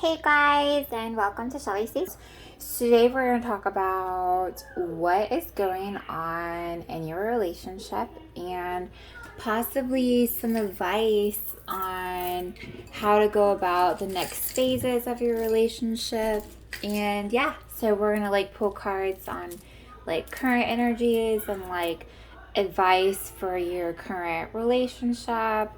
Hey guys, and welcome to Shelly States. Today we're going to talk about what is going on in your relationship and possibly some advice on how to go about the next phases of your relationship. And yeah, so we're going to pull cards on current energies and advice for your current relationship,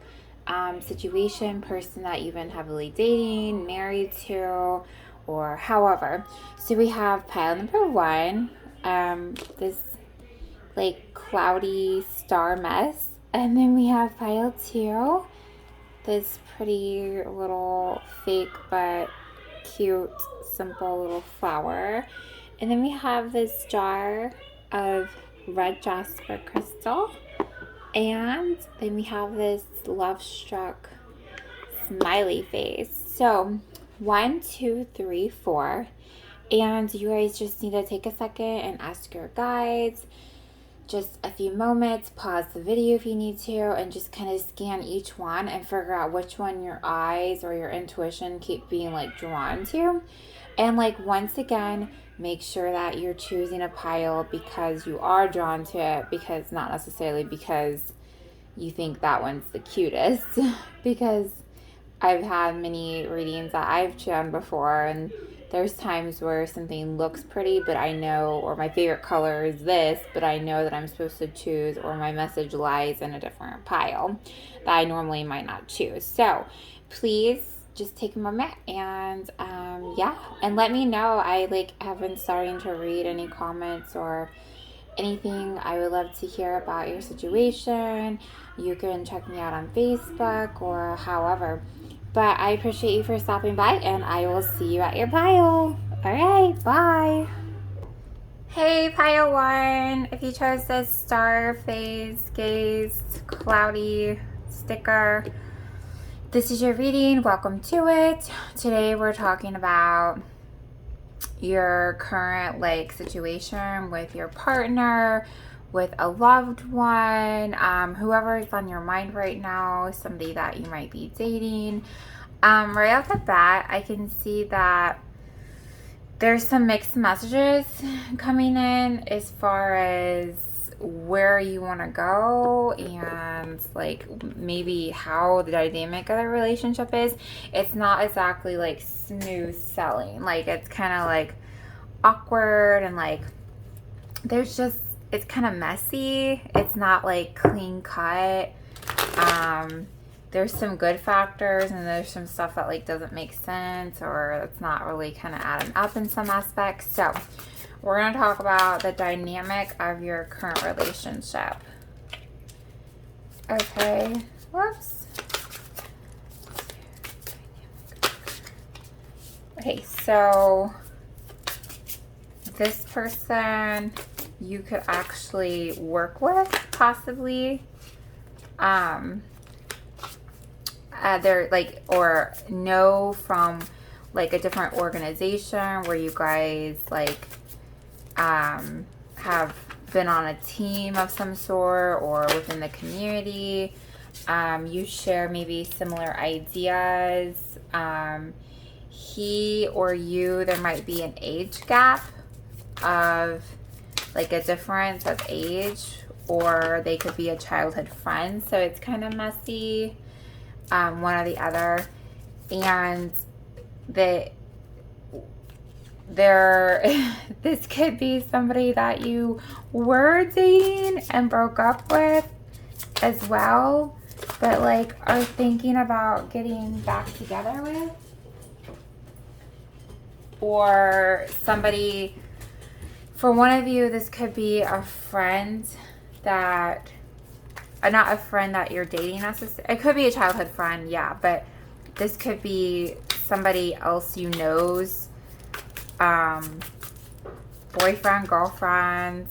situation, person that you've been heavily dating, married to, or however. So we have pile number one, this cloudy star mess. And then we have pile two, this pretty little fake but cute, simple little flower. And then we have this jar of red jasper crystal. And then we have this love struck smiley face. So 1, 2, 3, 4. And you guys just need to take a second and ask your guides. Just a few moments, pause the video if you need to, and just kind of scan each one and figure out which one your eyes or your intuition keep being drawn to. And once again, make sure that you're choosing a pile because you are drawn to it, because not necessarily because you think that one's the cutest. Because I've had many readings that I've done before, and there's times where something looks pretty, but I know, or my favorite color is this, but I know that I'm supposed to choose, or my message lies in a different pile that I normally might not choose. So please just take a moment and yeah, and let me know. I have been starting to read any comments or anything. I would love to hear about your situation. You can check me out on Facebook or however. But I appreciate you for stopping by, and I will see you at your pile. Alright, bye. Hey, pile one. If you chose this star phase, gaze, cloudy sticker, this is your reading. Welcome to it. Today we're talking about your current situation with your partner, with a loved one, whoever is on your mind right now, somebody that you might be dating. Right off the bat, I can see that there's some mixed messages coming in as far as where you want to go and maybe how the dynamic of the relationship is. It's not exactly smooth sailing. It's kind of awkward, and there's just, it's kind of messy. It's not clean cut. There's some good factors, and there's some stuff that doesn't make sense, or it's not really kind of adding up in some aspects. So we're going to talk about the dynamic of your current relationship. Okay. Whoops. Okay, so this person you could actually work with, possibly. They're or know from a different organization where you guys have been on a team of some sort, or within the community. You share maybe similar ideas. He or you, there might be an age gap of a difference of age, or they could be a childhood friend, so it's kind of messy, one or the other. And this could be somebody that you were dating and broke up with as well, but are thinking about getting back together with. Or somebody, for one of you, this could be a friend that, not a friend that you're dating necessarily. It could be a childhood friend, yeah, but this could be somebody else you know's boyfriend, girlfriend.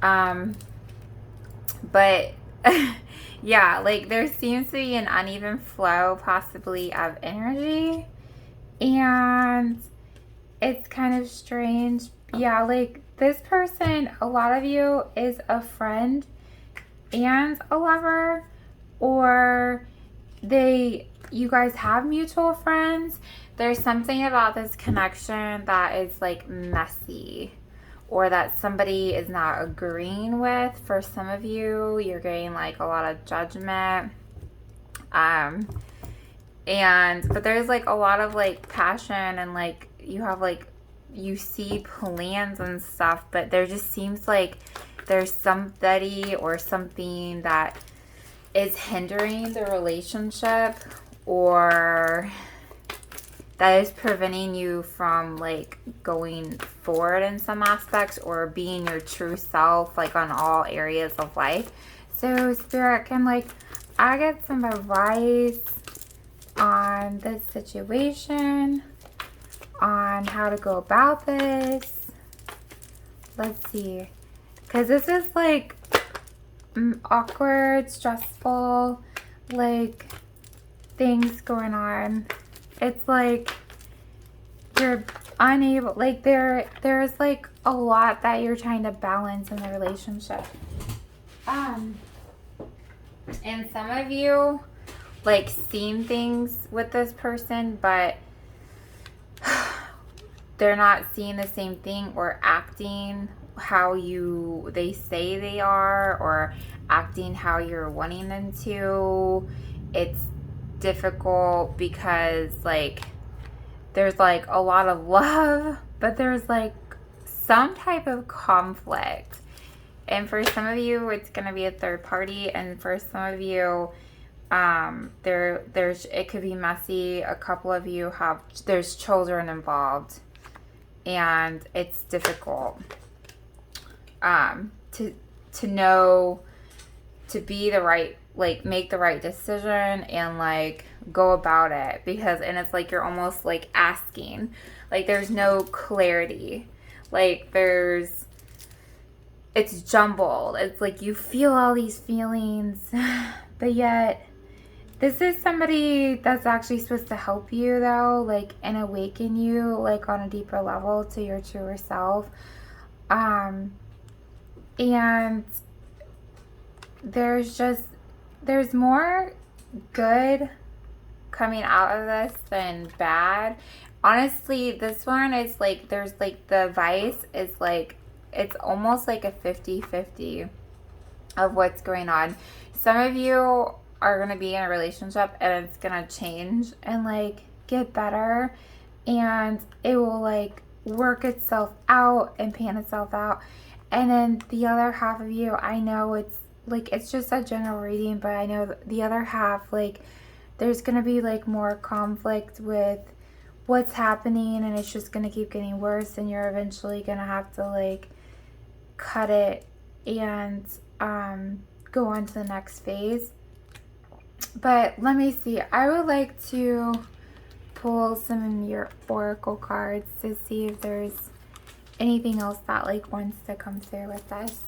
But yeah, there seems to be an uneven flow possibly of energy, and it's kind of strange. Yeah, this person, a lot of you, is a friend and a lover, or you guys have mutual friends. There's something about this connection that is like messy, or that somebody is not agreeing with. For some of you, you're getting like a lot of judgment. But there's like a lot of like passion, and like you have like, you see plans and stuff, but there just seems like there's somebody or something that is hindering the relationship, or that is preventing you from like going forward in some aspects, or being your true self, like on all areas of life. So Spirit, can like I get some advice on this situation, on how to go about this? Let's see, because this is like awkward, stressful, like things going on. It's like you're unable, like there's like a lot that you're trying to balance in the relationship. And some of you like seeing things with this person, but they're not seeing the same thing, or acting how they say they are, or acting how you're wanting them to. It's difficult because like there's like a lot of love, but there's like some type of conflict. And for some of you, it's going to be a third party, and for some of you, it could be messy. A couple of you there's children involved, and it's difficult to know, to be the right, like make the right decision and like go about it, and it's like you're almost like asking, like there's no clarity, like it's jumbled. It's like you feel all these feelings, but yet this is somebody that's actually supposed to help you though, like, and awaken you like on a deeper level to your truer self. And there's more good coming out of this than bad. Honestly, this one is like, there's like the advice is like, it's almost like a 50-50 of what's going on. Some of you are going to be in a relationship and it's going to change and like get better, and it will like work itself out and pan itself out. And then the other half of you, I know it's like, it's just a general reading, but I know the other half, like there's going to be like more conflict with what's happening, and it's just going to keep getting worse, and you're eventually going to have to like cut it and go on to the next phase. But let me see, I would like to pull some of your oracle cards to see if there's anything else that like wants to come through with us.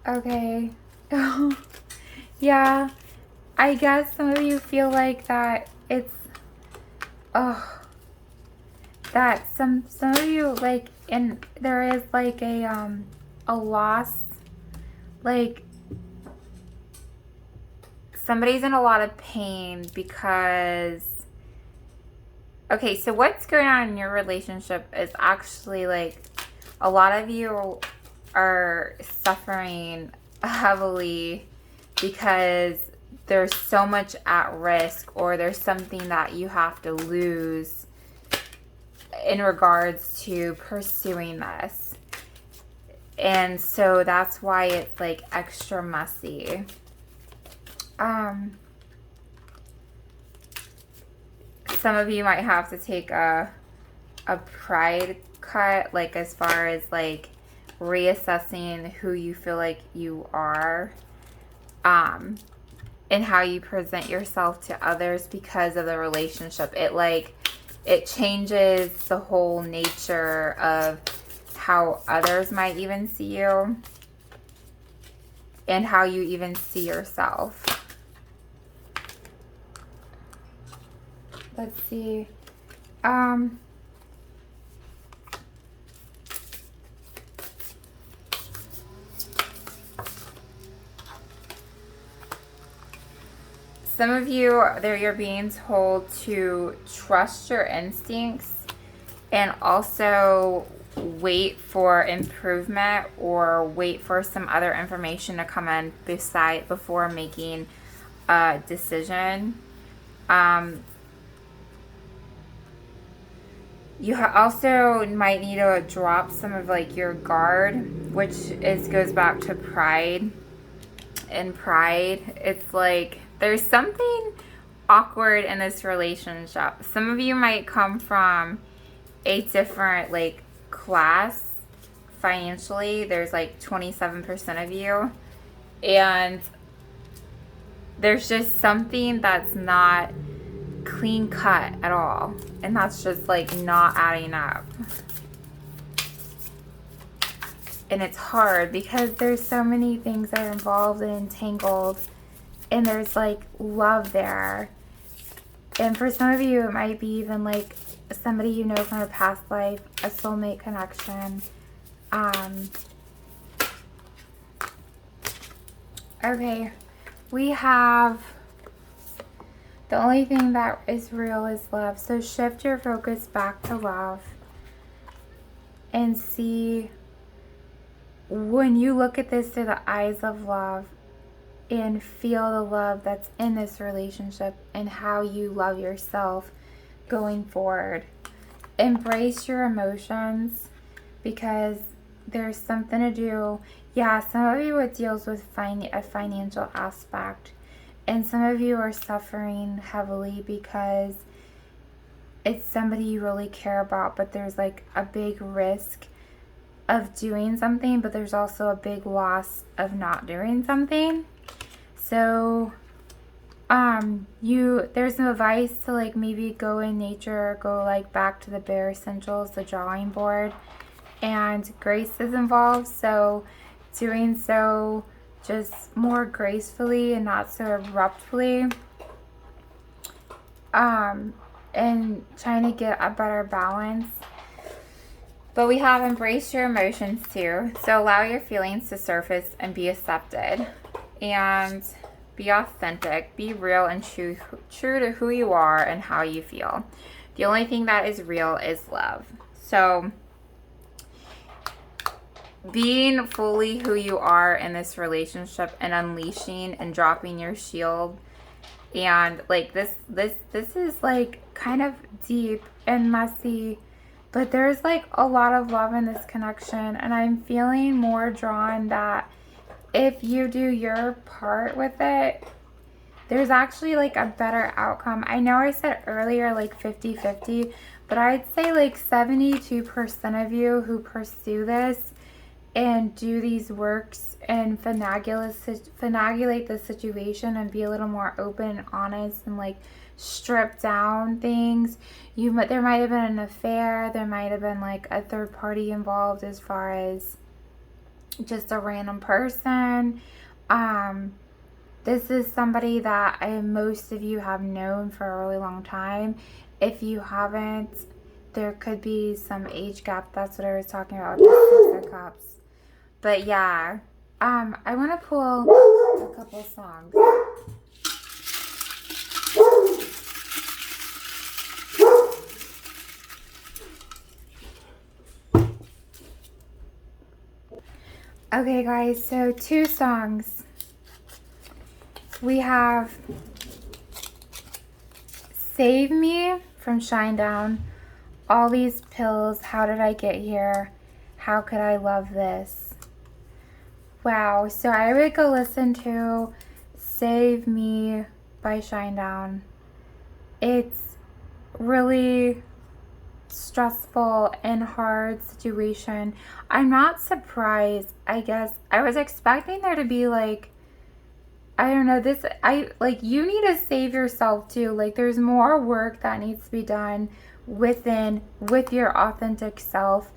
Okay. Yeah, I guess some of you feel like that it's that some of you like, and there is like a loss, like somebody's in a lot of pain because, okay, so what's going on in your relationship is actually like a lot of you are suffering heavily because there's so much at risk, or there's something that you have to lose in regards to pursuing this. And so that's why it's like extra messy. Some of you might have to take a pride cut, like as far as like reassessing who you feel like you are, and how you present yourself to others because of the relationship. It changes the whole nature of how others might even see you, and how you even see yourself. Let's see. some of you, you're being told to trust your instincts and also wait for improvement or wait for some other information to come in before making a decision. You also might need to drop some of like your guard, which goes back to pride. And pride, it's like there's something awkward in this relationship. Some of you might come from a different like class financially. There's like 27% of you, and there's just something that's not clean cut at all, and that's just like not adding up. And it's hard because there's so many things that are involved and entangled, and there's like love there. And for some of you, it might be even like somebody you know from a past life, a soulmate connection. Okay, we have the only thing that is real is love. So shift your focus back to love and see, when you look at this through the eyes of love and feel the love that's in this relationship and how you love yourself going forward. Embrace your emotions, because there's something to do. Yeah, some of you, it deals with a financial aspect, and some of you are suffering heavily because it's somebody you really care about, but there's like a big risk of doing something, but there's also a big loss of not doing something. So there's some advice to like maybe go in nature, go like back to the bare essentials, the drawing board, and grace is involved. So doing so just more gracefully and not so abruptly, and trying to get a better balance. But we have embraced your emotions too. So allow your feelings to surface and be accepted. And be authentic. Be real and true to who you are and how you feel. The only thing that is real is love. So being fully who you are in this relationship and unleashing and dropping your shield. And like this is like kind of deep and messy, but there's like a lot of love in this connection, and I'm feeling more drawn that if you do your part with it, there's actually like a better outcome. I know I said earlier like 50-50, but I'd say like 72% of you who pursue this and do these works and finagulate the situation and be a little more open and honest and like strip down things. There might have been an affair, there might have been like a third party involved as far as just a random person. This is somebody that most of you have known for a really long time. If you haven't, there could be some age gap. That's what I was talking about, the Six of Cups. But yeah, I want to pull a couple songs. Okay guys, so 2 songs. We have Save Me from Shinedown. All these pills, how did I get here? How could I love this? Wow, so I would go listen to Save Me by Shinedown. It's really stressful and hard situation. I'm not surprised. I guess I was expecting there to be like, I don't know, you need to save yourself too. Like there's more work that needs to be done with your authentic self.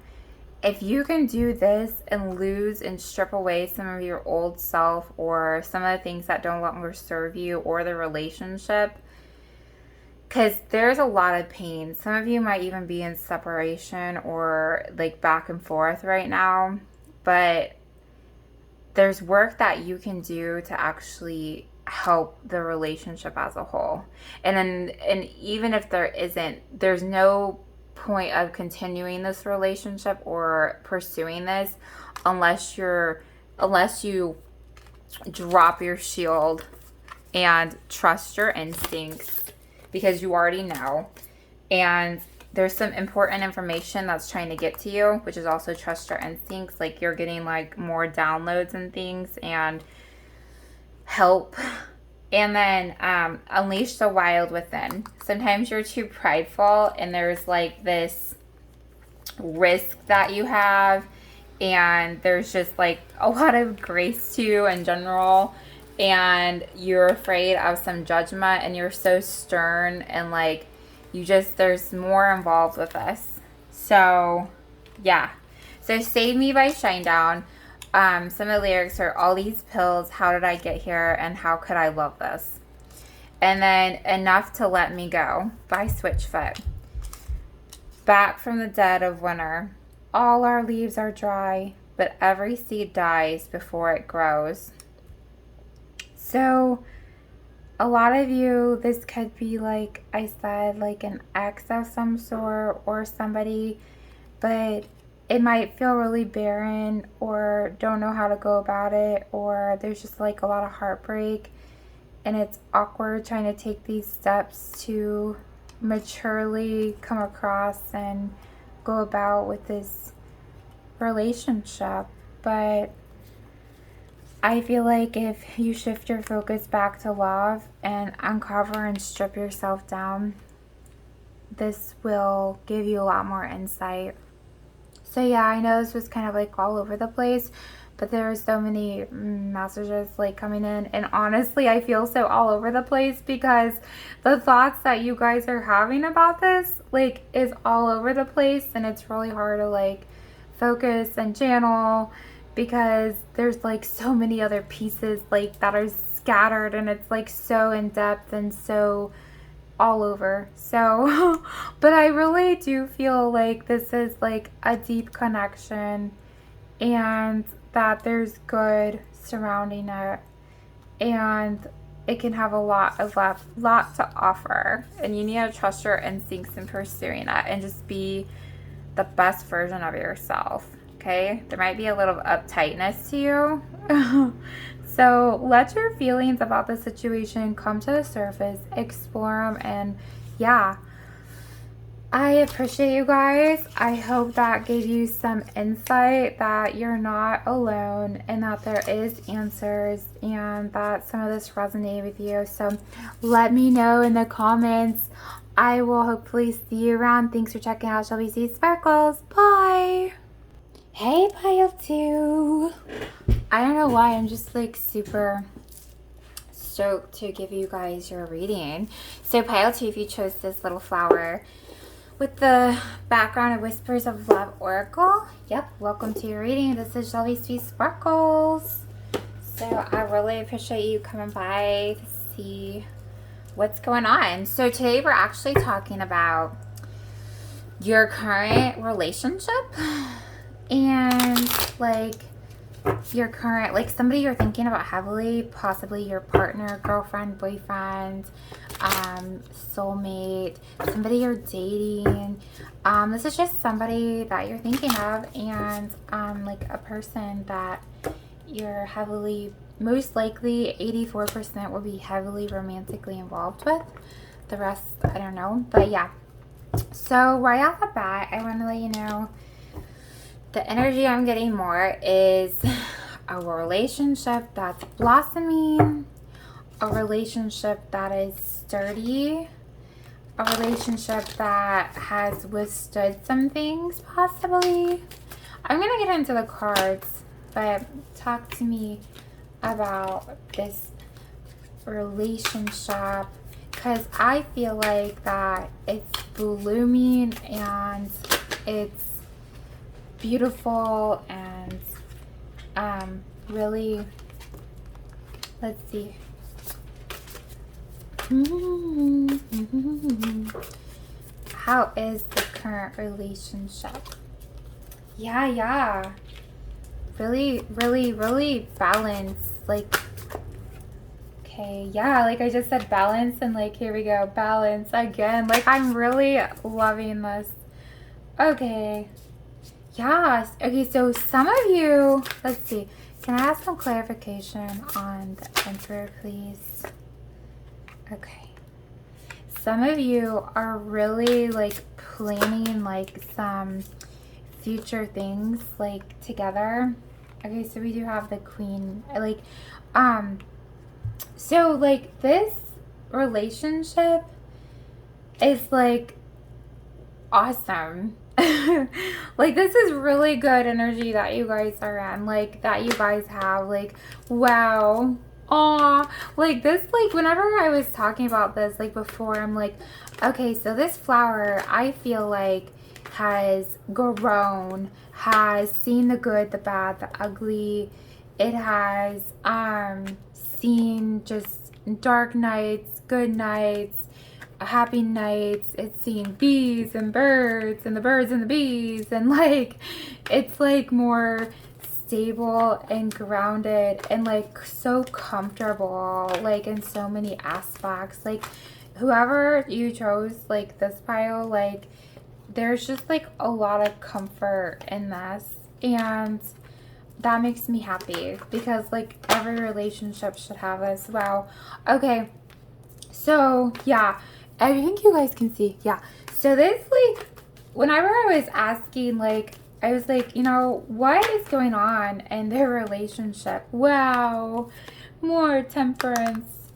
If you can do this and lose and strip away some of your old self or some of the things that don't longer serve you or the relationship, because there's a lot of pain. Some of you might even be in separation or like back and forth right now. But there's work that you can do to actually help the relationship as a whole. And even if there isn't, there's no point of continuing this relationship or pursuing this unless you drop your shield and trust your instincts, because you already know. And there's some important information that's trying to get to you, which is also trust your instincts. Like, you're getting like more downloads and things and help. And then unleash the wild within. Sometimes you're too prideful and there's like this risk that you have, and there's just like a lot of grace to you in general, and you're afraid of some judgment, and you're so stern, and like there's more involved with this. So yeah, so Save Me by Shinedown. Some of the lyrics are, all these pills, how did I get here, and how could I love this? And then Enough to Let Me Go by Switchfoot. Back from the dead of winter, all our leaves are dry, but every seed dies before it grows. So a lot of you, this could be, like I said, like an ex of some sort or somebody, but it might feel really barren, or don't know how to go about it, or there's just like a lot of heartbreak, and it's awkward trying to take these steps to maturely come across and go about with this relationship. But I feel like if you shift your focus back to love and uncover and strip yourself down, this will give you a lot more insight. So yeah, I know this was kind of like all over the place, but there are so many messages like coming in, and honestly I feel so all over the place because the thoughts that you guys are having about this like is all over the place, and it's really hard to like focus and channel because there's like so many other pieces like that are scattered, and it's like so in depth and so all over. So but I really do feel like this is like a deep connection, and that there's good surrounding it, and it can have a lot to offer, and you need to trust your instincts in pursuing it and just be the best version of yourself. Okay, there might be a little uptightness to you. So let your feelings about the situation come to the surface, explore them, and yeah, I appreciate you guys. I hope that gave you some insight that you're not alone, and that there is answers, and that some of this resonated with you. So let me know in the comments. I will hopefully see you around. Thanks for checking out Shelby Sees Sparkles. Bye. Hey, Pile 2. I don't know why, I'm just like super stoked to give you guys your reading. So Pile 2, if you chose this little flower with the background of Whispers of Love Oracle, yep, welcome to your reading. This is Shelby Sees Sparkles. So I really appreciate you coming by to see what's going on. So today we're actually talking about your current relationship, and like your current, like somebody you're thinking about heavily, possibly your partner, girlfriend, boyfriend, soulmate, somebody you're dating. This is just somebody that you're thinking of, and like a person that you're heavily, most likely 84% will be heavily romantically involved with. The rest, I don't know. But yeah, so right off the bat, I want to let you know the energy I'm getting more is a relationship that's blossoming, a relationship that is sturdy, a relationship that has withstood some things, possibly. I'm going to get into the cards, but talk to me about this relationship, because I feel like that it's blooming and it's beautiful, and really, let's see. How is the current relationship? Yeah. Really balanced. Like, Okay, yeah, like I just said balance, and like here we go, balance again. Like I'm really loving this. Okay. Yes. Okay, so some of you, let's see. Can I ask some clarification on the Emperor, please? Okay. Some of you are really like planning like some future things like together. Okay, so we do have the Queen. So like this relationship is like awesome. Like this is really good energy that you guys are in, like that you guys have, like wow. Aw, like this, like whenever I was talking about this like before, I'm like, okay, so this flower I feel like has grown, has seen the good, the bad, the ugly. It has seen just dark nights, good nights, happy nights. It's seen bees and birds and the birds and the bees, and like it's like more stable and grounded and like so comfortable, like in so many aspects. Like whoever you chose, like this pile, like there's just like a lot of comfort in this, and that makes me happy because like every relationship should have this. Wow. Okay, so yeah, I think you guys can see. Yeah, so this, like whenever I was asking, like I was like, you know, what is going on in their relationship? Wow, more temperance.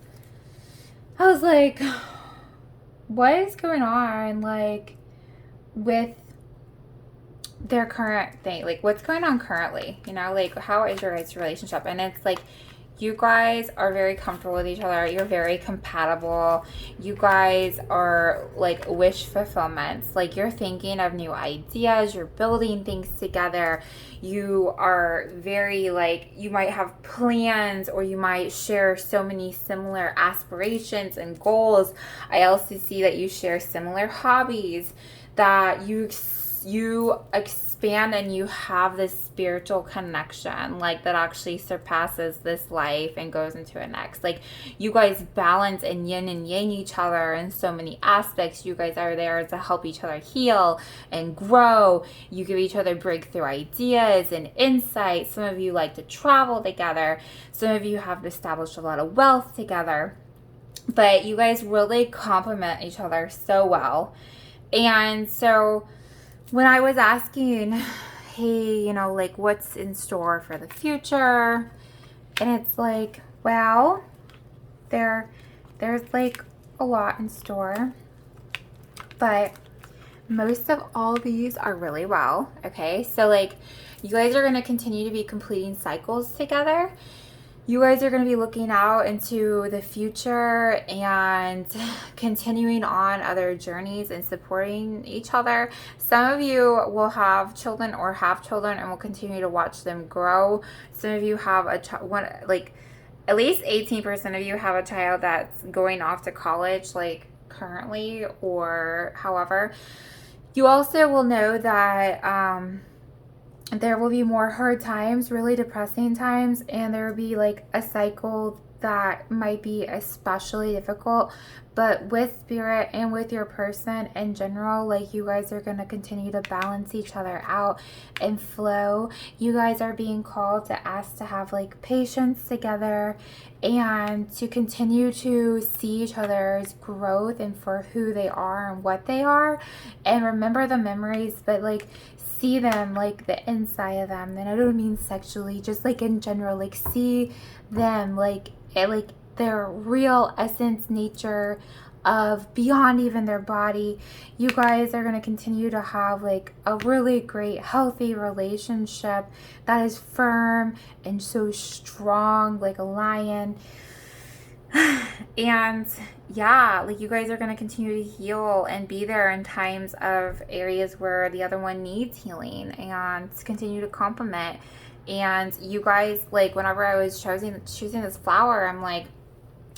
I was like, what is going on, like with their current thing? Like what's going on currently, you know, like how is your guys' relationship? And it's like you guys are very comfortable with each other, you're very compatible, you guys are like wish fulfillments, like you're thinking of new ideas, you're building things together, you are very like, you might have plans or you might share so many similar aspirations and goals. I also see that you share similar hobbies, that you expand and you have this spiritual connection like that actually surpasses this life and goes into a next. Like you guys balance and yin and yang each other in so many aspects. You guys are there to help each other heal and grow. You give each other breakthrough ideas and insights. Some of you like to travel together. Some of you have established a lot of wealth together, but you guys really complement each other so well. And so when I was asking, hey, you know, like what's in store for the future? And it's like, well, there's like a lot in store, but most of all these are really well. Okay, so like you guys are going to continue to be completing cycles together. You guys are going to be looking out into the future and continuing on other journeys and supporting each other. Some of you will have children or have children and will continue to watch them grow. Some of you have like at least 18% of you have a child that's going off to college, like currently or however. You also will know that there will be more hard times, really depressing times, and there will be like a cycle that might be especially difficult. But with spirit and with your person in general, like you guys are going to continue to balance each other out and flow. You guys are being called to ask to have like patience together and to continue to see each other's growth and for who they are and what they are, and remember the memories, but like see them, like the inside of them. And I don't mean sexually, just like in general, like see them like their real essence, nature of beyond even their body. You guys are going to continue to have like a really great healthy relationship that is firm and so strong, like a lion. And yeah, like you guys are going to continue to heal and be there in times of areas where the other one needs healing, and continue to complement. And you guys, like whenever I was choosing this flower, I'm like,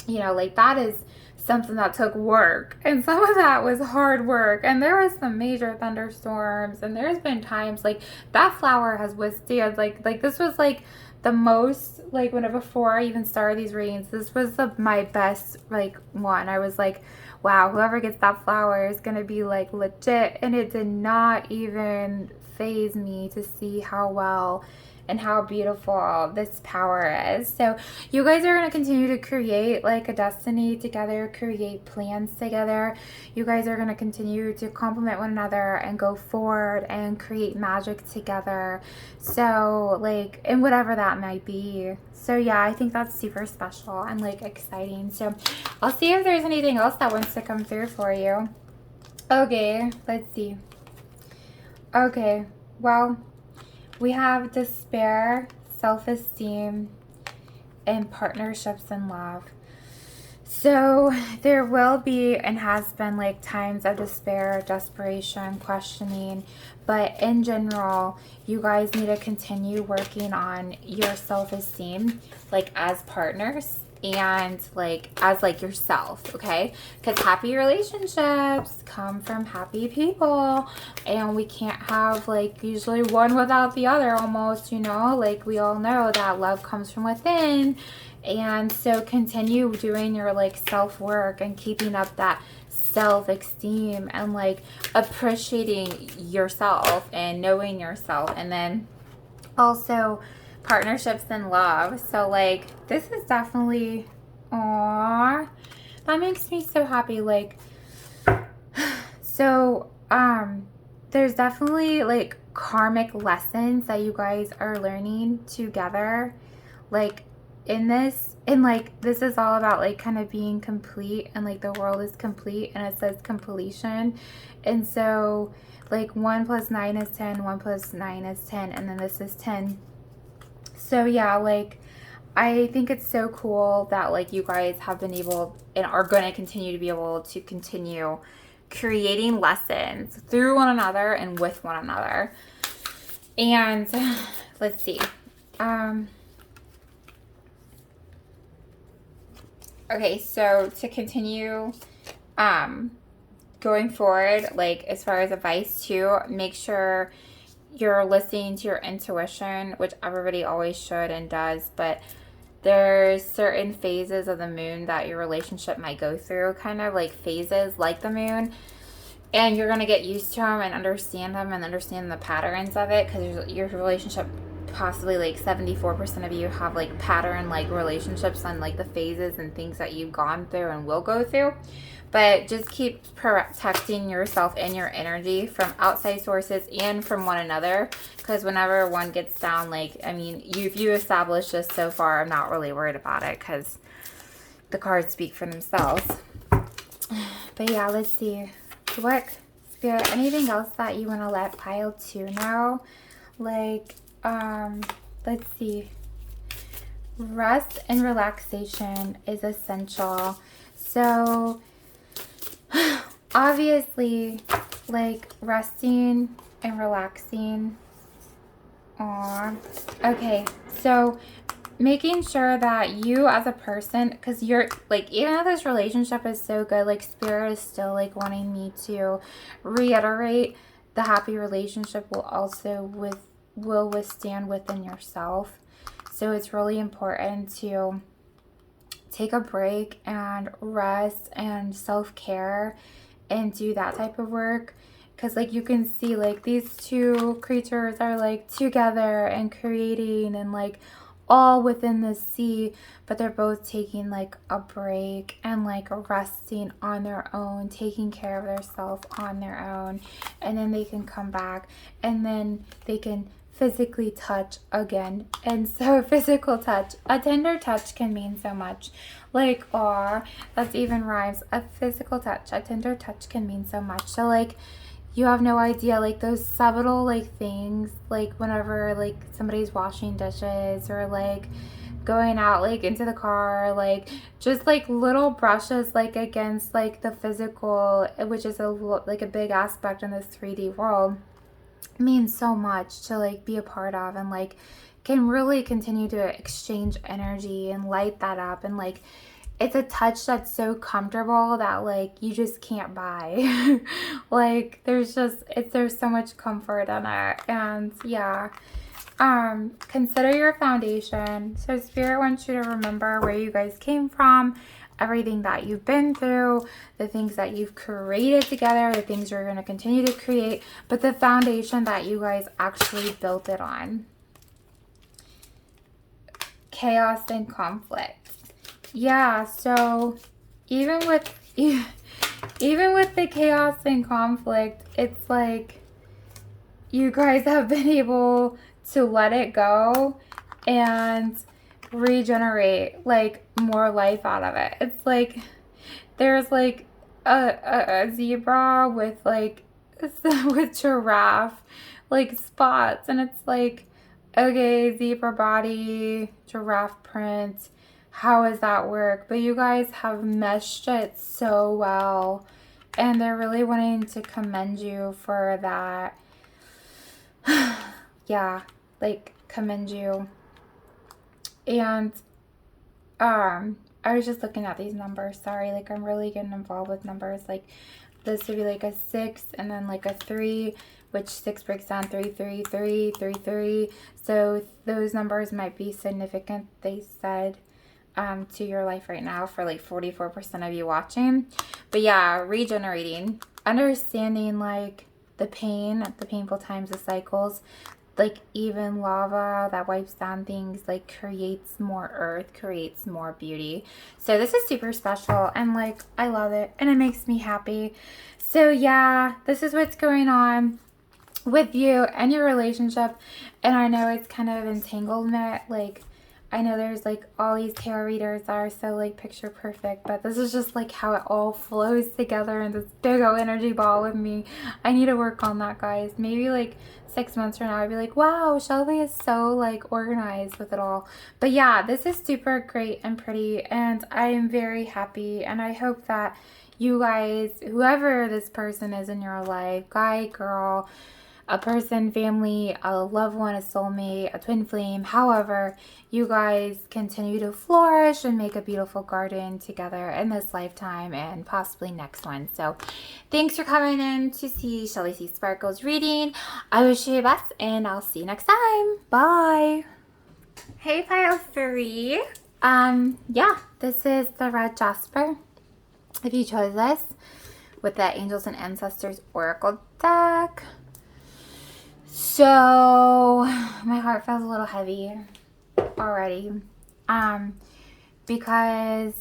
you know, like that is something that took work, and some of that was hard work, and there was some major thunderstorms, and there's been times like that flower has withstood like this was like the most, like, before I even started these readings, this was my best, like, one. I was like, wow, whoever gets that flower is gonna be like legit. And it did not even faze me to see how well and how beautiful this power is. So you guys are going to continue to create like a destiny together, create plans together. You guys are going to continue to complement one another and go forward and create magic together. So like, and whatever that might be. So yeah, I think that's super special and like exciting. So I'll see if there's anything else that wants to come through for you. Okay, let's see. Okay, well, we have despair, self-esteem, and partnerships in love. So there will be and has been like times of despair, desperation, questioning, but in general, you guys need to continue working on your self-esteem, like as partners and like as like yourself, okay? Because happy relationships come from happy people, and we can't have like usually one without the other almost, you know? Like we all know that love comes from within. And so continue doing your like self-work and keeping up that self-esteem and like appreciating yourself and knowing yourself. And then also partnerships and love. So like this is definitely, aww, that makes me so happy. Like, so there's definitely like karmic lessons that you guys are learning together, like in this. And like this is all about like kind of being complete, and like the world is complete and it says completion. And so like 1 + 9 is 10, 1 + 9 is 10, and then this is 10. So yeah, like I think it's so cool that like you guys have been able and are going to continue to be able to continue creating lessons through one another and with one another. And let's see. Okay, so to continue going forward, like as far as advice too, make sure you're listening to your intuition, which everybody always should and does, but there's certain phases of the moon that your relationship might go through, kind of like phases like the moon, and you're going to get used to them and understand them and understand the patterns of it, because your relationship, possibly like 74% of you have like pattern like relationships on like the phases and things that you've gone through and will go through. But just keep protecting yourself and your energy from outside sources and from one another, because whenever one gets down, like, I mean, if you establish this so far, I'm not really worried about it because the cards speak for themselves. But yeah, let's see. What, Spirit, anything else that you want to let pile 2 know? Like, let's see. Rest and relaxation is essential. So obviously, like resting and relaxing. Aww. Okay, so making sure that you as a person, because you're like, even though this relationship is so good, like Spirit is still like wanting me to reiterate the happy relationship will withstand within yourself. So it's really important to take a break and rest and self-care and do that type of work, because like you can see like these 2 creatures are like together and creating and like all within the sea, but they're both taking like a break and like resting on their own, taking care of themselves on their own, and then they can come back and then they can physically touch again. And so physical touch, a tender touch can mean so much. Like, aw, that's even rhymes. A physical touch, a tender touch can mean so much. So like you have no idea, like those subtle like things, like whenever like somebody's washing dishes or like going out like into the car, like just like little brushes like against like the physical, which is like a big aspect in this 3D world, means so much to like be a part of, and like can really continue to exchange energy and light that up. And like it's a touch that's so comfortable that like you just can't buy. Like there's so much comfort in it. And yeah, consider your foundation. So Spirit wants you to remember where you guys came from, everything that you've been through, the things that you've created together, the things you're going to continue to create, but the foundation that you guys actually built it on. Chaos and conflict. Yeah, so even with the chaos and conflict, it's like you guys have been able to let it go and regenerate like more life out of it. It's like there's like a zebra with like with giraffe like spots, and it's like, okay, zebra body, giraffe print, how does that work? But you guys have meshed it so well, and they're really wanting to commend you for that. Yeah, like commend you. And I was just looking at these numbers. Sorry, like I'm really getting involved with numbers. Like this would be like a 6 and then like a 3, which 6 breaks down 3, 3, 3, 3, 3. So those numbers might be significant, they said, to your life right now for like 44% of you watching. But yeah, regenerating, understanding like the pain, the painful times, the cycles. Like even lava that wipes down things, like creates more earth, creates more beauty. So this is super special, and like I love it, and it makes me happy. So yeah, this is what's going on with you and your relationship. And I know it's kind of entanglement. Like I know there's like all these tarot readers that are so like picture perfect, but this is just like how it all flows together in this big old energy ball with me. I need to work on that, guys. Maybe like 6 months from now I'd be like, wow, Shelby is so like organized with it all. But yeah, this is super great and pretty, and I am very happy, and I hope that you guys, whoever this person is in your life, guy, girl, a person, family, a loved one, a soulmate, a twin flame, however, you guys continue to flourish and make a beautiful garden together in this lifetime and possibly next one. So thanks for coming in to see Shelly C. Sparkles reading. I wish you the best, and I'll see you next time. Bye. Hey, pile 3. Yeah, this is the red jasper. If you chose this with the Angels and Ancestors Oracle deck. So my heart feels a little heavy already, because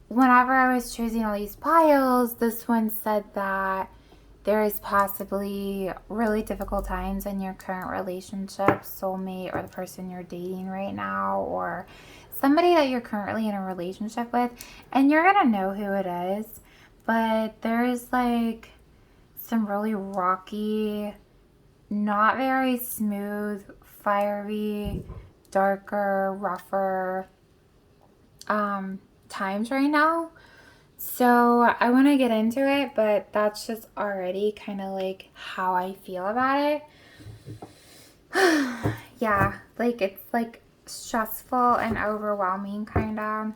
whenever I was choosing all these piles, this one said that there is possibly really difficult times in your current relationship, soulmate, or the person you're dating right now, or somebody that you're currently in a relationship with, and you're gonna know who it is, but there is like some really rocky, not very smooth, fiery, darker, rougher times right now. So I want to get into it, but that's just already kind of like how I feel about it. Yeah, like it's like stressful and overwhelming kind of,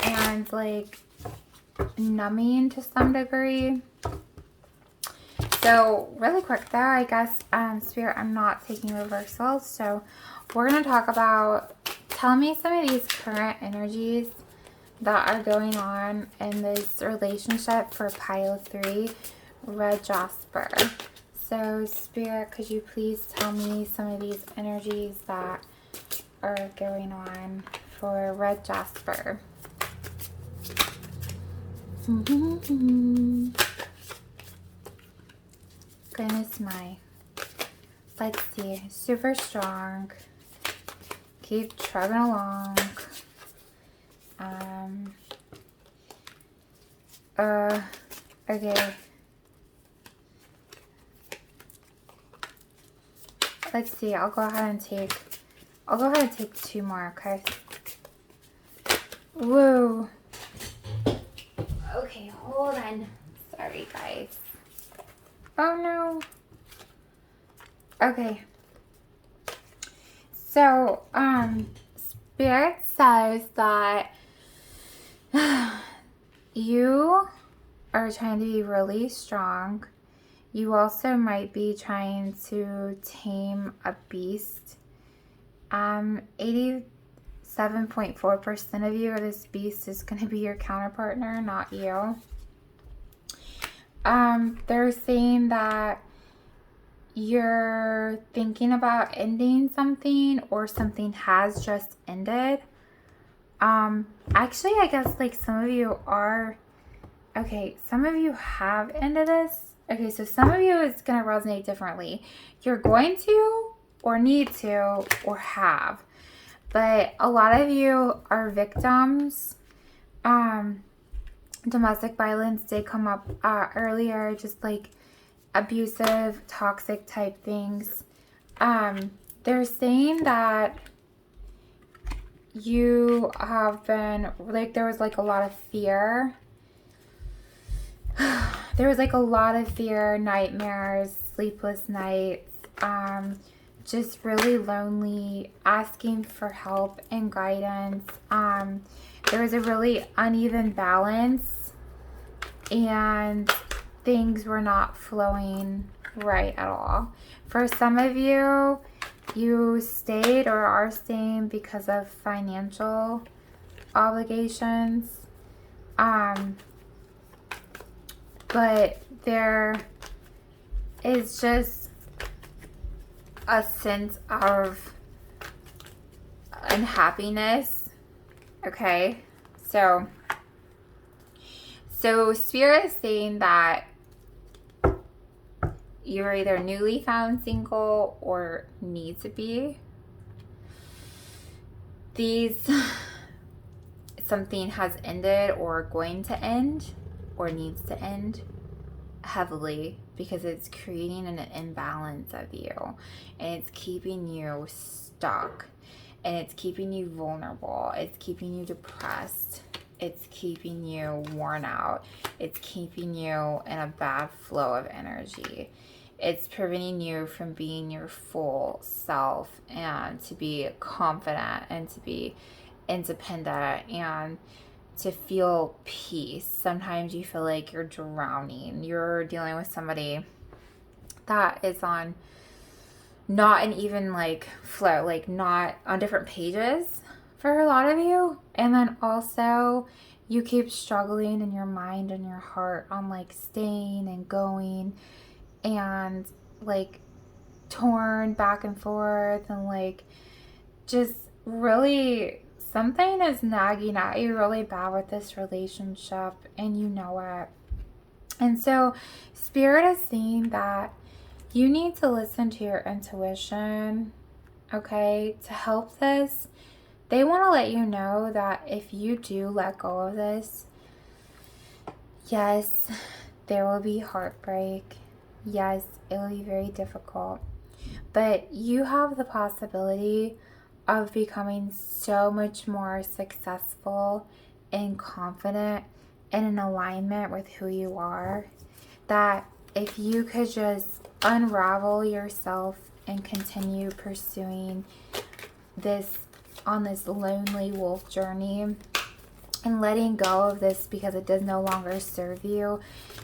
and like numbing to some degree. So really quick though, I guess, Spirit, I'm not taking reversals. So we're going to talk about, tell me some of these current energies that are going on in this relationship for pile 3, red jasper. So Spirit, could you please tell me some of these energies that are going on for red jasper? Goodness my. Let's see. Super strong. Keep trugging along. Okay. Let's see. I'll go ahead and take 2 more, okay? Whoa. Okay, hold on. Sorry, guys. Oh no. Okay. So, Spirit says that you are trying to be really strong. You also might be trying to tame a beast. 87.4% of you, or this beast is going to be your counterpartner, not you. They're saying that you're thinking about ending something, or something has just ended. Actually, I guess like some of you are, okay, some of you have ended this. Okay, so some of you it's going to resonate differently. You're going to, or need to, or have. But a lot of you are victims. Domestic violence did come up earlier, just like abusive, toxic type things. They're saying that you have been, like, there was like a lot of fear. There was like a lot of fear, nightmares, sleepless nights, just really lonely, asking for help and guidance. There was a really uneven balance, and things were not flowing right at all. For some of you, you stayed or are staying because of financial obligations. But there is just a sense of unhappiness. Okay, so Spirit is saying that you're either newly found single or need to be. Something has ended or going to end or needs to end heavily, because it's creating an imbalance of you, and it's keeping you stuck, and it's keeping you vulnerable, it's keeping you depressed, it's keeping you worn out, it's keeping you in a bad flow of energy. It's preventing you from being your full self, and to be confident, and to be independent, and to feel peace. Sometimes you feel like you're drowning. You're dealing with somebody that is on not an even like flow, like not on different pages for a lot of you. And then also you keep struggling in your mind and your heart on like staying and going, and like torn back and forth, and like just really something is nagging at you really bad with this relationship, and you know it. And so Spirit is saying that you need to listen to your intuition, okay, to help this. They want to let you know that if you do let go of this, yes, there will be heartbreak. Yes, it will be very difficult. But you have the possibility of becoming so much more successful and confident and in alignment with who you are, that if you could just unravel yourself and continue pursuing this on this lonely wolf journey and letting go of this because it does no longer serve you,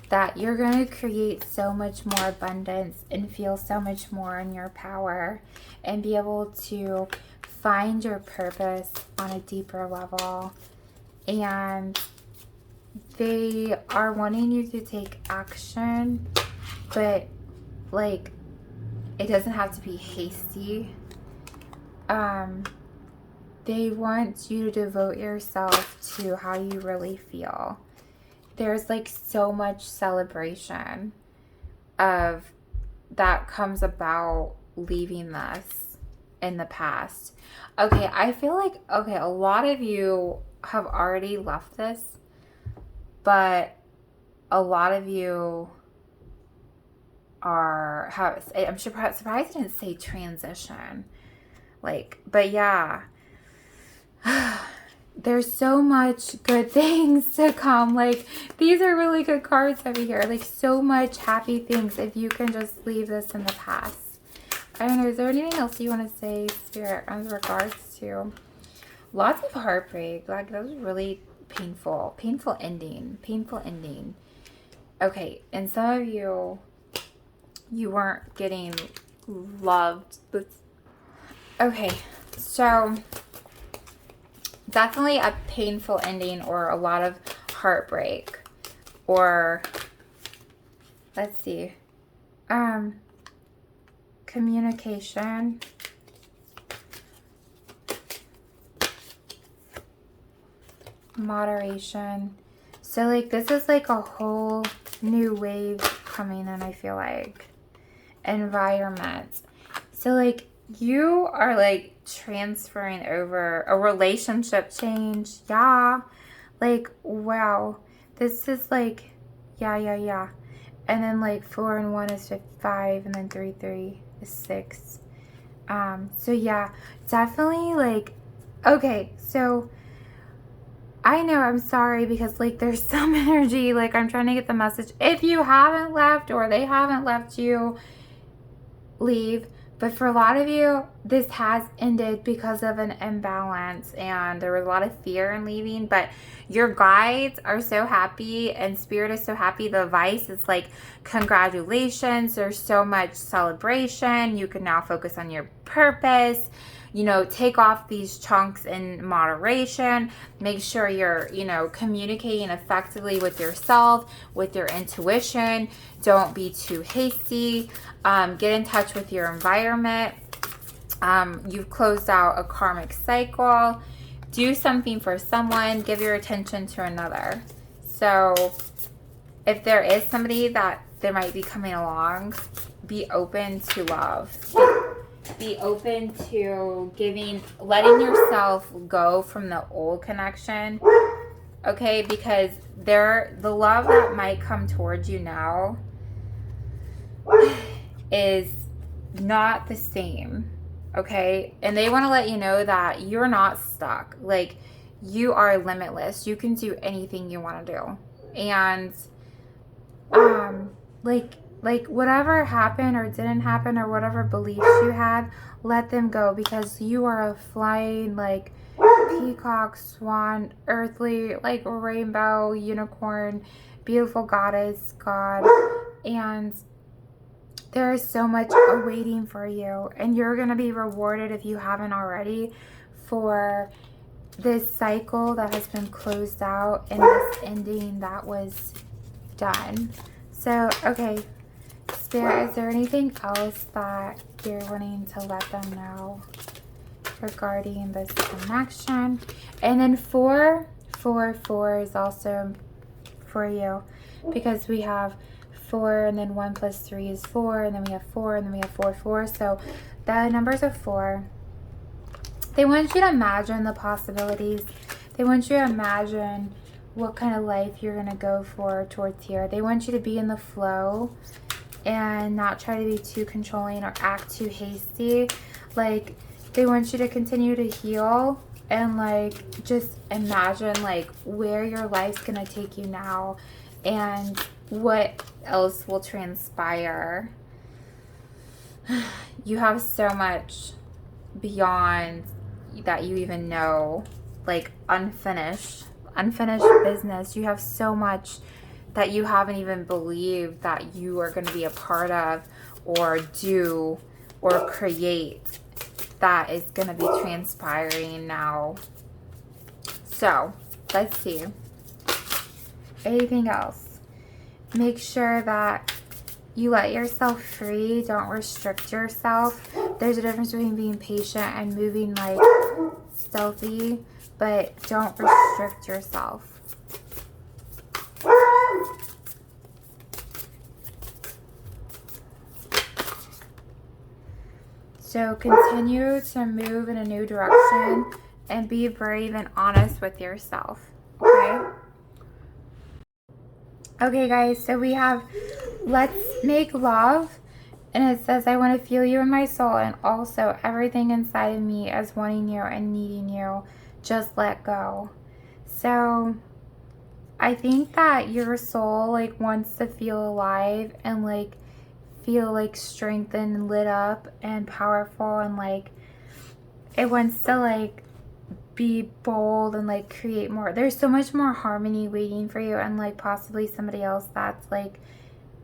that you're going to create so much more abundance and feel so much more in your power and be able to find your purpose on a deeper level. And they are wanting you to take action, but like it doesn't have to be hasty. They want you to devote yourself to how you really feel. There's like so much celebration of that comes about leaving this in the past. Okay, I feel like, okay, a lot of you have already left this, but a lot of you I'm surprised I didn't say transition. Like, but yeah. There's so much good things to come. Like, these are really good cards over here. Like, so much happy things if you can just leave this in the past. I don't know. Is there anything else you want to say, Spirit, in regards to lots of heartbreak? Like, that was really painful ending. Okay, and some of you you weren't getting loved. Okay, so definitely a painful ending or a lot of heartbreak, or let's see, communication, moderation. So like this is like a whole new wave coming in, I feel like. Environment. So like you are like transferring over a relationship change. Yeah. Like, wow. This is like, yeah. And then like 4 and 1 is 5, and then 3 is 6. So yeah, definitely like, okay, so I know, I'm sorry, because like there's some energy, like I'm trying to get the message. If you haven't left or they haven't left you, leave. But for a lot of you, this has ended because of an imbalance, and there was a lot of fear in leaving. But your guides are so happy, and spirit is so happy. The advice is like, congratulations, there's so much celebration. You can now focus on your purpose. You know, take off these chunks in moderation. Make sure you're, you know, communicating effectively with yourself, with your intuition. Don't be too hasty. Get in touch with your environment. You've closed out a karmic cycle. Do something for someone. Give your attention to another. So if there is somebody that there might be coming along, be open to love. Be open to giving, letting yourself go from the old connection. Okay, because the love that might come towards you now is not the same. Okay, and they want to let you know that you're not stuck. Like, you are limitless. You can do anything you want to do. And like whatever happened or didn't happen, or whatever beliefs you had, let them go, because you are a flying like peacock, swan, earthly, like rainbow, unicorn, beautiful goddess, God, and there is so much awaiting for you, and you're going to be rewarded, if you haven't already, for this cycle that has been closed out and this ending that was done. So, okay, Spirit, is there anything else that you're wanting to let them know regarding this connection? And then 4 is also for you, because we have 4, and then 1 plus 3 is 4, and then we have 4, and then we have 4. So the numbers are 4. They want you to imagine the possibilities. They want you to imagine what kind of life you're going to go for towards here. They want you to be in the flow and not try to be too controlling or act too hasty. Like, they want you to continue to heal and like just imagine like where your life's going to take you now and what else will transpire. You have so much beyond that you even know, like unfinished business. You have so much that you haven't even believed that you are going to be a part of or do or create, that is going to be transpiring now. So let's see, anything else. Make sure that you let yourself free. Don't restrict yourself. There's a difference between being patient and moving like stealthy, but don't restrict yourself. So continue to move in a new direction and be brave and honest with yourself. Okay? Okay, guys, so we have let's make love. And it says, I want to feel you in my soul, and also everything inside of me as wanting you and needing you. Just let go. So I think that your soul like wants to feel alive and like feel like strengthened and lit up and powerful, and like it wants to like be bold and like create more. There's so much more harmony waiting for you, and like possibly somebody else that's like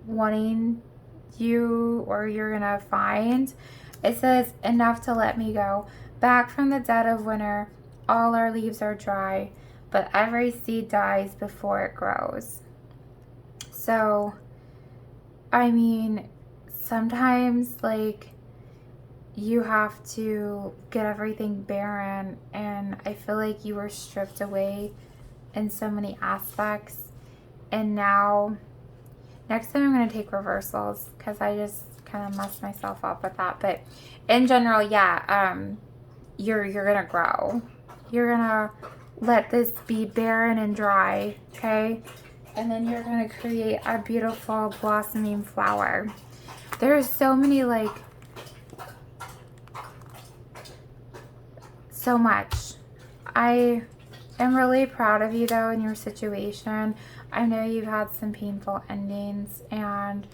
wanting you're gonna find. It says, enough to let me go. Back from the dead of winter, all our leaves are dry, but every seed dies before it grows. So, I mean, sometimes like you have to get everything barren, and I feel like you were stripped away in so many aspects, and now next time I'm going to take reversals because I just kind of messed myself up with that. But in general, yeah, you're going to grow. You're going to let this be barren and dry, okay? And then you're going to create a beautiful blossoming flower. There's so many, like, so much. I am really proud of you, though, in your situation. I know you've had some painful endings and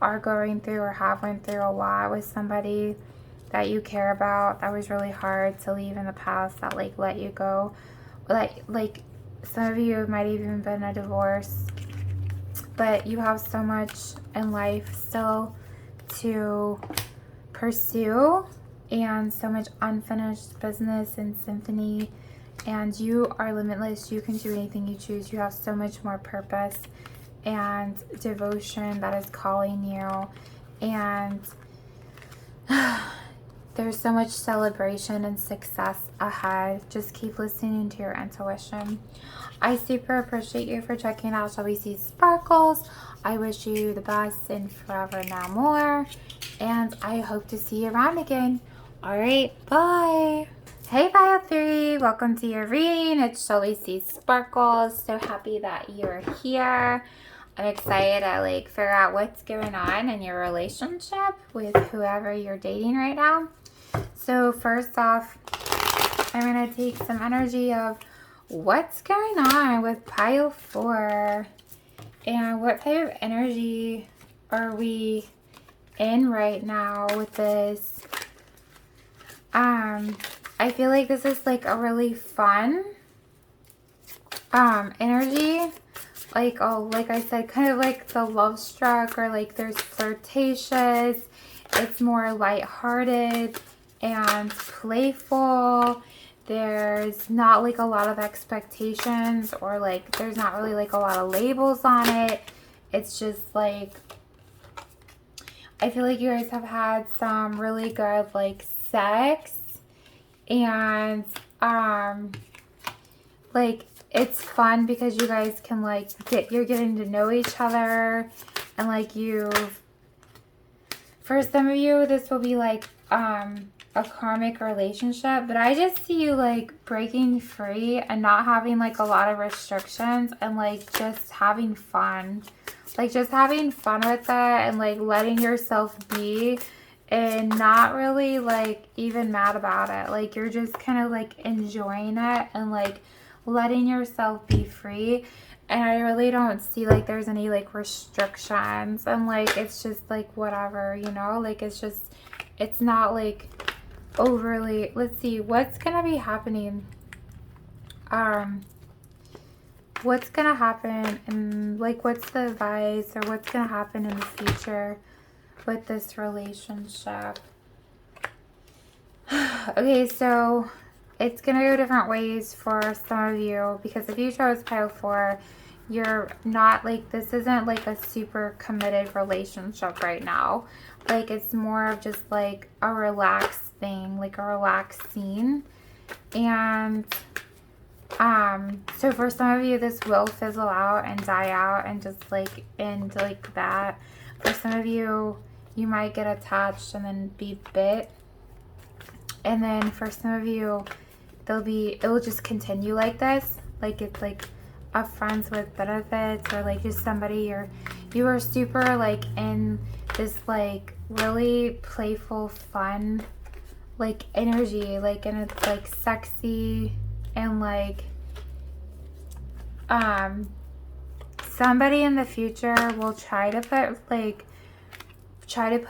are going through or have went through a lot with somebody that you care about. That was really hard to leave in the past, that like let you go. Like some of you might have even been a divorce, but you have so much in life still to pursue and so much unfinished business and symphony, and you are limitless. You can do anything you choose. You have so much more purpose and devotion that is calling you, and there's so much celebration and success ahead. Just keep listening to your intuition. I super appreciate you for checking out Shall We See Sparkles. I wish you the best and forever now more, and I hope to see you around again. Alright, bye! Hey Pile 3, welcome to your reading. It's Shall We See Sparkles. So happy that you're here. I'm excited to like figure out what's going on in your relationship with whoever you're dating right now. So first off, I'm going to take some energy of what's going on with Pile 4 and what type of energy are we in right now with this. I feel like this is like a really fun energy. Like, oh, like I said, kind of like the love struck, or like there's flirtatious. It's more lighthearted and playful. There's not like a lot of expectations, or like there's not really like a lot of labels on it. It's just like, I feel like you guys have had some really good like sex, and like it's fun because you guys can like you're getting to know each other, and like for some of you this will be like a karmic relationship, but I just see you like breaking free and not having like a lot of restrictions, and like just having fun, like just having fun with it, and like letting yourself be, and not really like even mad about it. Like you're just kind of like enjoying it and like letting yourself be free. And I really don't see like there's any like restrictions, and like it's just like whatever, you know, like it's just, it's not like overly. Let's see what's gonna be happening. What's gonna happen, and like what's the advice, or what's gonna happen in the future with this relationship. Okay, so it's gonna go different ways for some of you, because if you chose Pile 4, you're not like, this isn't like a super committed relationship right now. Like it's more of just like a relaxed thing, like a relaxed scene. And so for some of you this will fizzle out and die out and just like end like that. For some of you, you might get attached and then be bit. And then for some of you, it'll just continue like this. Like it's like a friends with benefits, or like just somebody you are super like in this like really playful, fun like energy, like, and it's like sexy, and like somebody in the future will try to put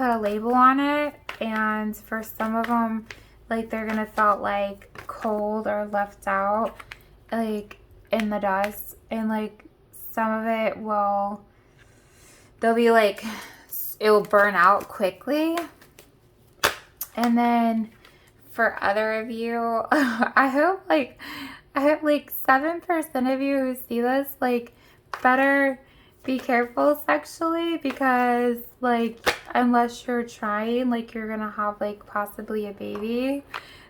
a label on it, and for some of them, like they're gonna felt like cold or left out, like in the dust, and like some of it they'll be like it'll burn out quickly. And then for other of you, I hope like 7% of you who see this, like, better be careful sexually, because like unless you're trying, like, you're gonna have like possibly a baby.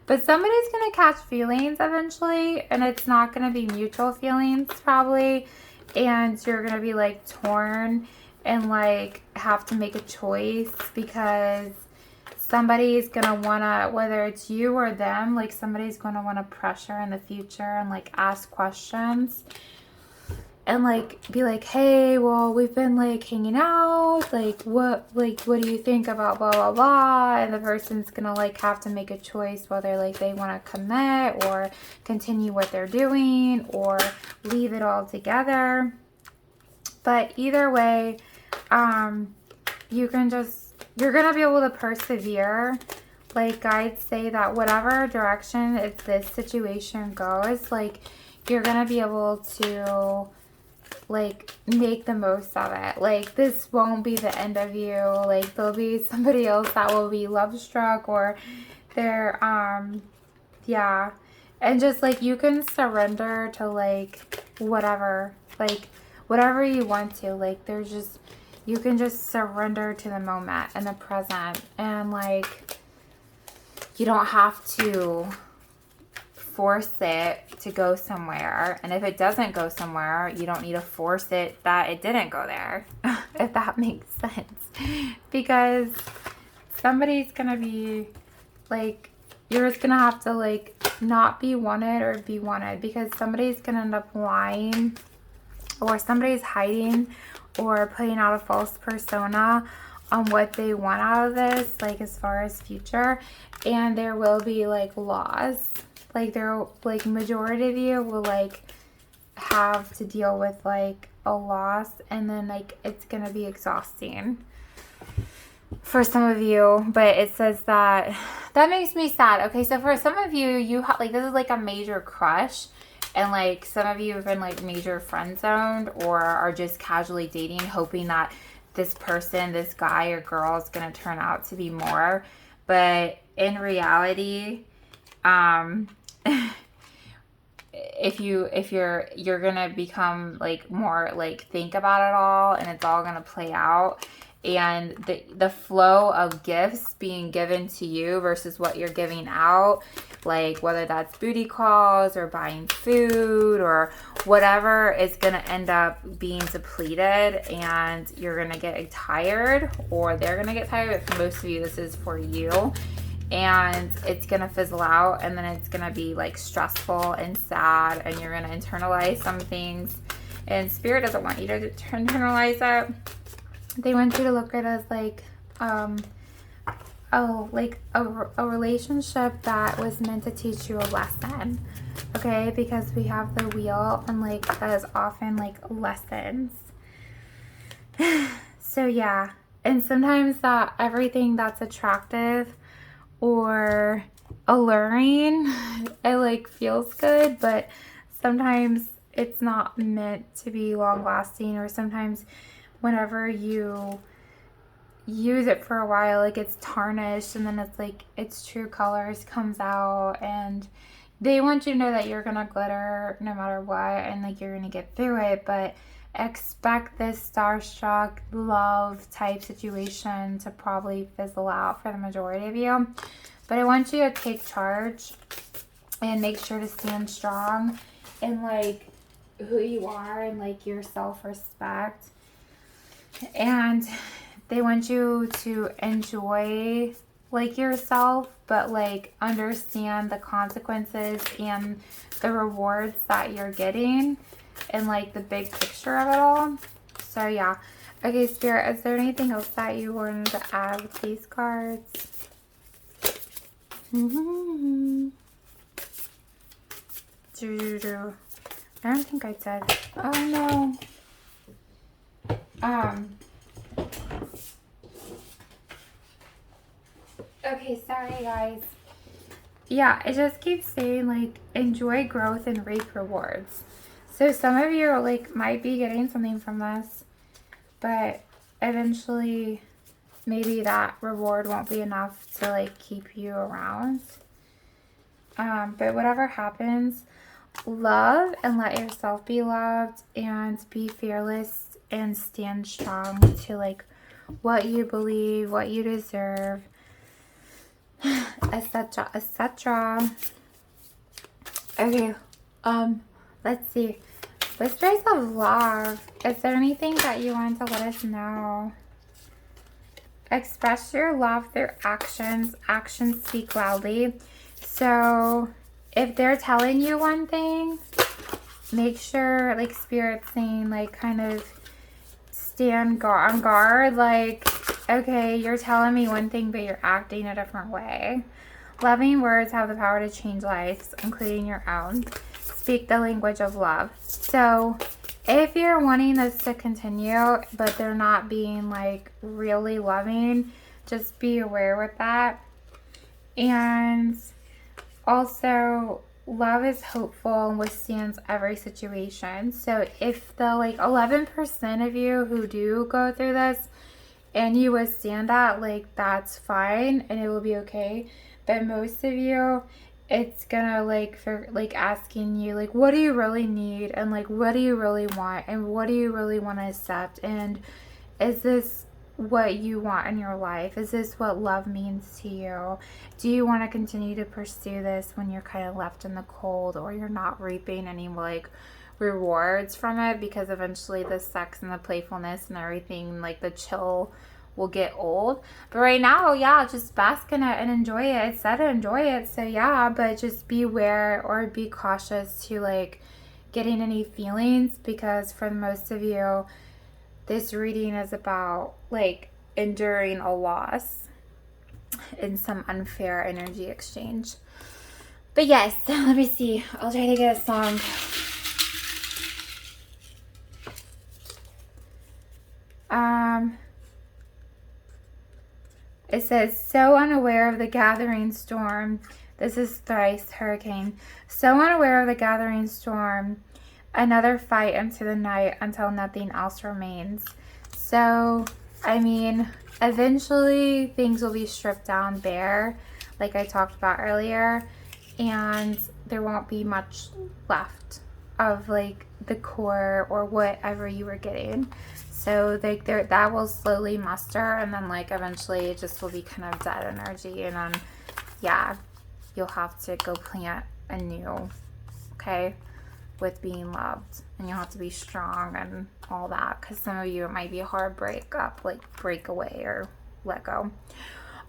But somebody's gonna catch feelings eventually, and it's not gonna be mutual feelings probably, and you're gonna be like torn and like have to make a choice, because somebody's gonna wanna, whether it's you or them, like somebody's gonna wanna pressure in the future and like ask questions and like be like, hey, well, we've been like hanging out, like what do you think about blah blah blah, and the person's gonna like have to make a choice whether like they want to commit or continue what they're doing or leave it all together. But either way, you're gonna be able to persevere. Like guides say that whatever direction this situation goes, like you're gonna be able to like make the most of it. Like this won't be the end of you. Like there'll be somebody else that will be love struck, or they're yeah, and just like you can surrender to like whatever you want to. Like there's just, you can just surrender to the moment and the present, and like you don't have to force it to go somewhere. And if it doesn't go somewhere, you don't need to force it that it didn't go there. If that makes sense. Because somebody's gonna be like, you're just gonna have to like not be wanted or be wanted, because somebody's gonna end up lying, or somebody's hiding or putting out a false persona on what they want out of this, like as far as future. And there will be like loss. Like there, like majority of you will like have to deal with like a loss, and then like it's gonna be exhausting for some of you. But it says that makes me sad. Okay, so for some of you, you have like, this is like a major crush, and like some of you have been like major friend zoned, or are just casually dating, hoping that this person, this guy or girl, is gonna turn out to be more. But in reality, if you're gonna become like more like think about it all, and it's all gonna play out, and the flow of gifts being given to you versus what you're giving out, like whether that's booty calls or buying food or whatever, is gonna end up being depleted, and you're gonna get tired, or they're gonna get tired. But for most of you, this is for you. And it's gonna fizzle out, and then it's gonna be like stressful and sad, and you're gonna internalize some things, and Spirit doesn't want you to internalize that. They want you to look at it as like a relationship that was meant to teach you a lesson. Okay, because we have the wheel, and like that is often like lessons. So yeah, and sometimes that everything that's attractive or alluring, it like feels good, but sometimes it's not meant to be long lasting, or sometimes whenever you use it for a while, like it's tarnished, and then it's like its true colors comes out. And they want you to know that you're gonna glitter no matter what, and like you're gonna get through it. But expect this starstruck love type situation to probably fizzle out for the majority of you. But I want you to take charge and make sure to stand strong in like who you are, and like your self-respect. And they want you to enjoy like yourself, but like understand the consequences and the rewards that you're getting, and like the big picture of it all. So yeah. Okay, Spirit, is there anything else that you wanted to add with these cards? I don't think I did. Oh no. Okay, sorry guys. Yeah, it just keeps saying like enjoy growth and reap rewards. So some of you like might be getting something from this, but eventually maybe that reward won't be enough to like keep you around. But whatever happens, love and let yourself be loved and be fearless and stand strong to like what you believe, what you deserve, etc., etc. Okay, let's see. Whispers of love. Is there anything that you want to let us know? Express your love through actions. Actions speak loudly. So if they're telling you one thing, make sure, like, Spirit's saying, like, kind of stand on guard. Like, okay, you're telling me one thing, but you're acting a different way. Loving words have the power to change lives, including your own. Speak the language of love. So if you're wanting this to continue, but they're not being like really loving, just be aware with that. And also, love is hopeful and withstands every situation. So if the like 11% of you who do go through this and you withstand that, like, that's fine and it will be okay. But most of you, it's gonna like for like asking you like, what do you really need, and like what do you really want, and what do you really want to accept, and is this what you want in your life? Is this what love means to you? Do you want to continue to pursue this when you're kind of left in the cold, or you're not reaping any like rewards from it, because eventually the sex and the playfulness and everything, like the chill, will get old. But right now, yeah, just bask in it and enjoy it. It said to enjoy it, so yeah, but just beware or be cautious to like getting any feelings, because for most of you, this reading is about like enduring a loss in some unfair energy exchange. But yes, let me see. I'll try to get a song. It says, so unaware of the gathering storm. This is thrice hurricane. So unaware of the gathering storm, another fight into the night until nothing else remains. So, I mean, eventually things will be stripped down bare, like I talked about earlier, and there won't be much left of like the core or whatever you were getting. So like that will slowly muster, and then like eventually it just will be kind of dead energy, and then yeah, you'll have to go plant anew, okay, with being loved, and you'll have to be strong and all that, because some of you it might be a hard breakup, like break away or let go.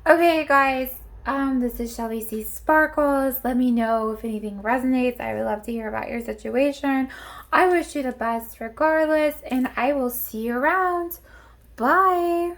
Okay guys, this is Shelly C Sparkles. Let me know if anything resonates. I would love to hear about your situation. I wish you the best regardless, and I will see you around. Bye.